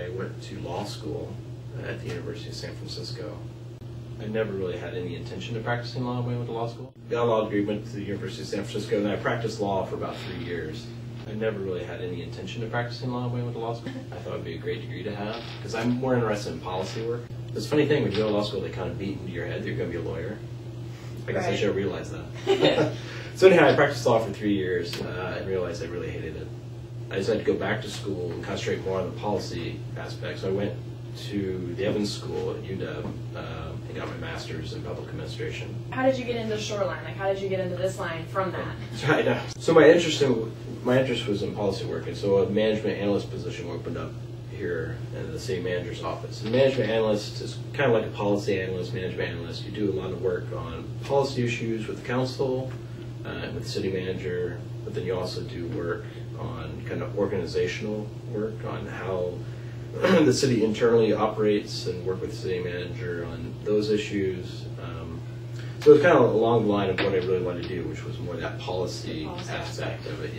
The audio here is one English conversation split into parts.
I went to law school at the University of San Francisco. I never really had any intention of practicing law when I went to law school. Got a law degree, went to the University of San Francisco, and I practiced law for about 3 years. I never really had any intention of practicing law when I went to law school. I thought it would be a great degree to have, because I'm more interested in policy work. It's a funny thing, when you go to law school, they kind of beat into your head that you're going to be a lawyer. I guess I should have realized that. So anyhow, I practiced law for 3 years and realized I really hated it. I decided to go back to school and concentrate more on the policy aspect. So I went to the Evans School at UW and got my master's in public administration. How did you get into Shoreline? Like, how did you get into this line from that? Right. So my interest was in policy work, and so a management analyst position opened up here in the city manager's office. And management analyst is kind of like a policy analyst, management analyst. You do a lot of work on policy issues with the council, with the city manager, but then you also do work on kind of organizational work on how the city internally operates and work with the city manager on those issues. So it's kind of along the line of what I really wanted to do, which was more that policy aspect of it,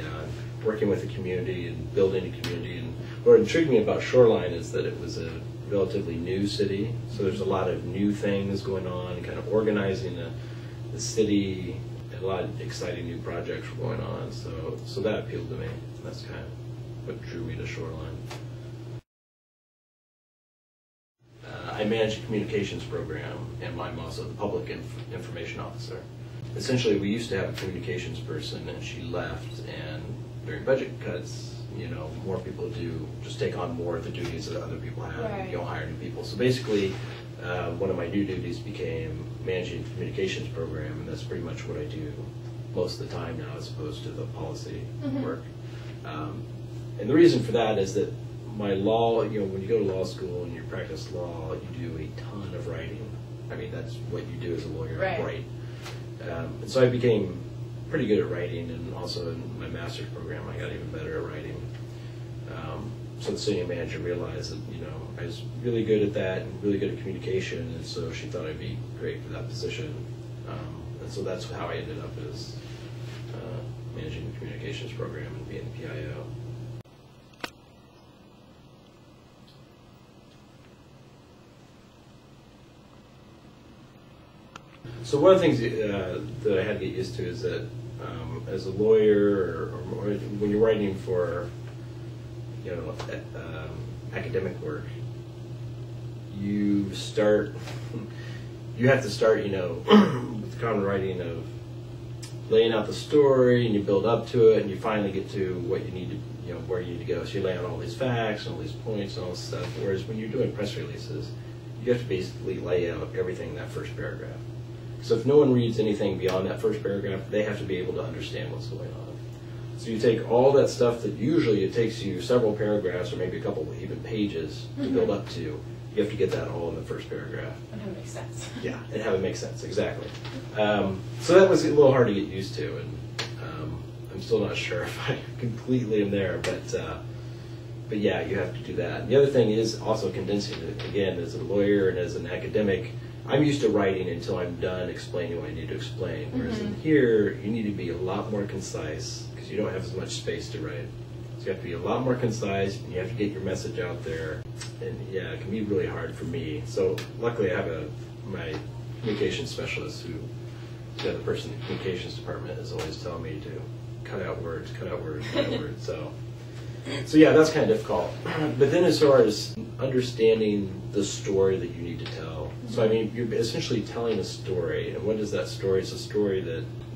working with the community and building a community. And what intrigued me about Shoreline is that it was a relatively new city, so there's a lot of new things going on, kind of organizing the city, and a lot of exciting new projects were going on, so that appealed to me. That's kind of what drew me to Shoreline. I manage a communications program, and I'm also the public information officer. Essentially, we used to have a communications person, and she left, and during budget cuts, more people do just take on more of the duties that other people have, and you don't hire new people. So basically, one of my new duties became managing the communications program, and that's pretty much what I do most of the time now, as opposed to the policy work. And the reason for that is that my law, when you go to law school and you practice law, you do a ton of writing. I mean, that's what you do as a lawyer, write. And so I became pretty good at writing, and also in my master's program, I got even better at writing. So the city manager realized that, I was really good at that and really good at communication, and so she thought I'd be great for that position. And so that's how I ended up as managing the communications program and being the PIO. So one of the things that I had to get used to is that as a lawyer, or when you're writing for academic work, you have to start with the common writing of laying out the story, and you build up to it, and you finally get to what you need to, where you need to go. So you lay out all these facts and all these points and all this stuff. Whereas when you're doing press releases, you have to basically lay out everything in that first paragraph. So if no one reads anything beyond that first paragraph, they have to be able to understand what's going on. So you take all that stuff that usually it takes you several paragraphs or maybe a couple even pages to build up to. You have to get that all in the first paragraph. And have it make sense. Yeah, and have it make sense, exactly. So that was a little hard to get used to, and I'm still not sure if I completely am there, but yeah, you have to do that. And the other thing is also condensing it. Again, as a lawyer and as an academic, I'm used to writing until I'm done explaining what I need to explain. Whereas in here, you need to be a lot more concise because you don't have as much space to write. So you have to be a lot more concise, and you have to get your message out there. And yeah, it can be really hard for me. So luckily, I have my communications specialist who, the other person in the communications department, is always telling me to cut out words, cut out words, cut out words. So yeah, that's kind of difficult. But then as far as understanding the story that you need to tell, so I mean, you're essentially telling a story, and what is that story? It's a story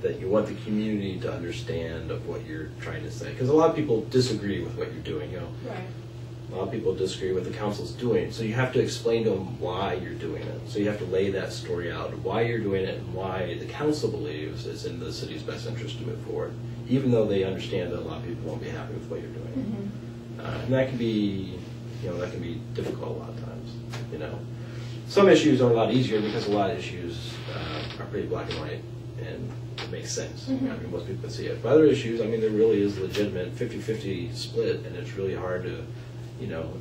that you want the community to understand of what you're trying to say. Because a lot of people disagree with what you're doing, Right. A lot of people disagree with what the council's doing, so you have to explain to them why you're doing it. So you have to lay that story out, why you're doing it, and why the council believes it's in the city's best interest to move forward, even though they understand that a lot of people won't be happy with what you're doing. And that can be, difficult a lot of times. Some issues are a lot easier because a lot of issues are pretty black and white, and it makes sense. I mean, most people can see it. But other issues, I mean, there really is legitimate 50-50 split, and it's really hard to,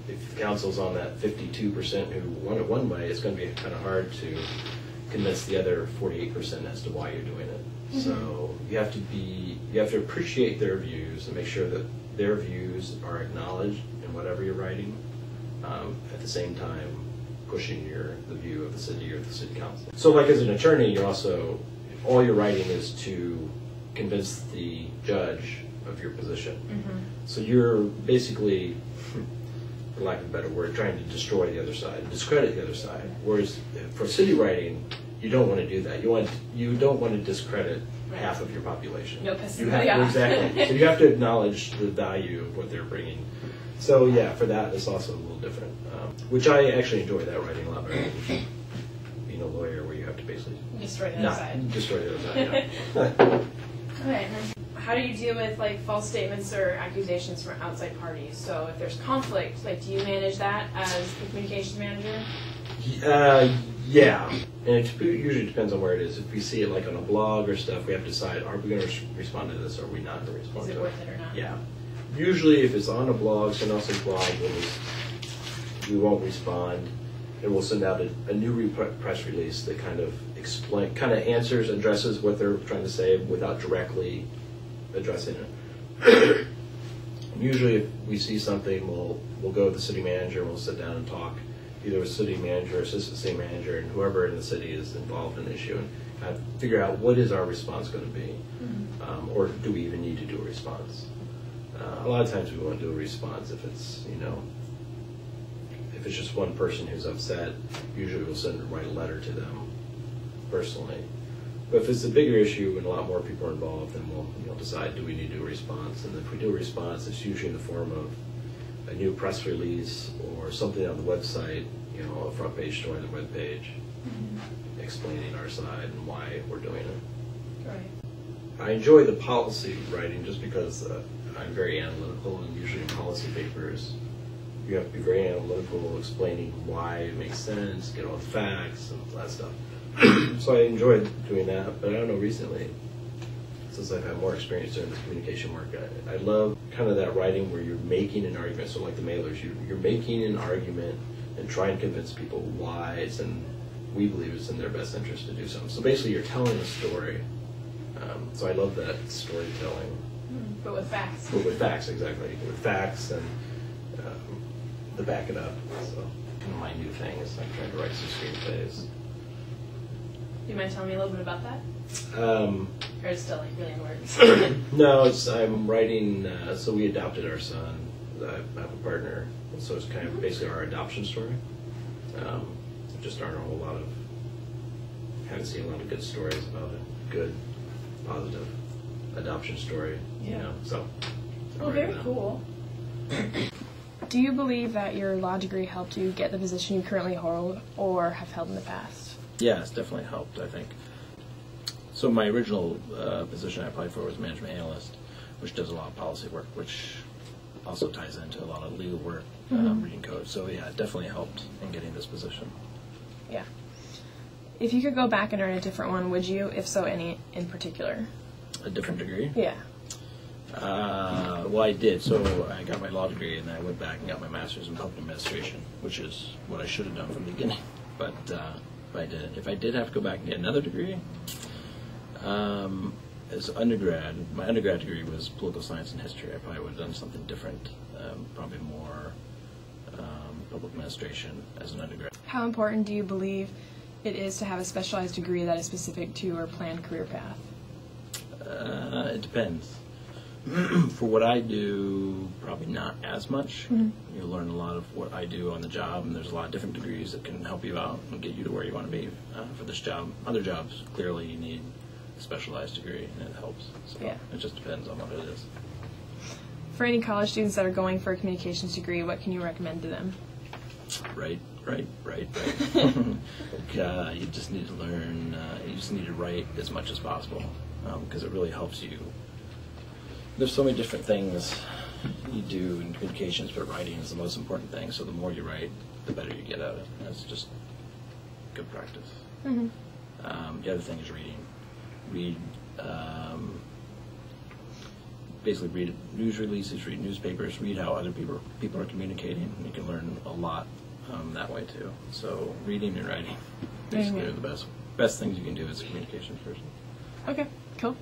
if the council's on that 52% who want it one way, it's going to be kind of hard to convince the other 48% as to why you're doing it. So you have to appreciate their views and make sure that their views are acknowledged in whatever you're writing. at the same time pushing the view of the city or the city council. So like as an attorney, you're also, all your writing is to convince the judge of your position. Mm-hmm. So you're basically, for lack of a better word, trying to destroy the other side, discredit the other side. Whereas for city writing, you don't want to do that. You don't want to discredit half of your population. No, exactly. So you have to acknowledge the value of what they're bringing. So yeah, for that, it's also a little different, which I actually enjoy that writing a lot better than being a lawyer where you have to basically destroy the other side. Destroy the other side. Yeah. Okay. And then how do you deal with like false statements or accusations from outside parties? So if there's conflict, like do you manage that as the communications manager? Yeah, and it usually depends on where it is. If we see it like on a blog or stuff, we have to decide, are we going to respond to this or are we not going to respond to it? Is it worth it or not? Yeah. Usually if it's on a blog, someone else's blog, we won't respond. And we'll send out a new press release that kind of addresses what they're trying to say without directly addressing it. Usually if we see something, we'll go to the city manager and we'll sit down and talk, either with city manager or assistant city manager and whoever in the city is involved in the issue, and kind of figure out what is our response going to be, or do we even need to do a response. A lot of times we want to do a response if it's, if it's just one person who's upset, usually we'll write a letter to them personally. But if it's a bigger issue and a lot more people are involved, then we'll decide, do we need to do a response? And if we do a response, it's usually in the form of a new press release or something on the website, a front page story on the web page, explaining our side and why we're doing it. Right. I enjoy the policy writing just because I'm very analytical, and usually in policy papers you have to be very analytical, explaining why it makes sense, get all the facts and all that stuff. So I enjoy doing that, but I don't know, recently, since I've had more experience doing this communication work, I love kind of that writing where you're making an argument. So like the mailers, you're making an argument and trying to convince people why we believe it's in their best interest to do something. So basically you're telling a story. So I love that storytelling. But with facts. But with facts, exactly. With facts and to back it up. So kind of my new thing is I'm trying to write some screenplays. Do you mind telling me a little bit about that? Or it's still like really in words? No, I'm writing, so we adopted our son. I have a partner, so it's kind of basically our adoption story. Just aren't a whole lot of, haven't seen a lot of good stories about a good, positive adoption story, so. Well, very cool. Do you believe that your law degree helped you get the position you currently hold or have held in the past? Yeah, it's definitely helped, I think. So my original position I applied for was management analyst, which does a lot of policy work, which also ties into a lot of legal work, reading code. So yeah, it definitely helped in getting this position. Yeah. If you could go back and earn a different one, would you? If so, any in particular? A different degree? Yeah. Well, I did. So I got my law degree, and then I went back and got my master's in public administration, which is what I should have done from the beginning. But I didn't. If I did have to go back and get another degree, as undergrad, my undergrad degree was political science and history. I probably would have done something different, probably more public administration as an undergrad. How important do you believe it is to have a specialized degree that is specific to your planned career path? It depends. For what I do, probably not as much. You learn a lot of what I do on the job, and there's a lot of different degrees that can help you out and get you to where you want to be for this job. Other jobs, clearly you need a specialized degree, and it helps. So yeah. It just depends on what it is. For any college students that are going for a communications degree, what can you recommend to them? Right. You just need to learn, you just need to write as much as possible, because it really helps you. There's so many different things you do in communications, but writing is the most important thing. So the more you write, the better you get at it. That's just good practice. The other thing is reading. Basically read news releases, read newspapers, read how other people are communicating. You can learn a lot that way too. So reading and writing basically are the best things you can do as a communications person. Okay, cool.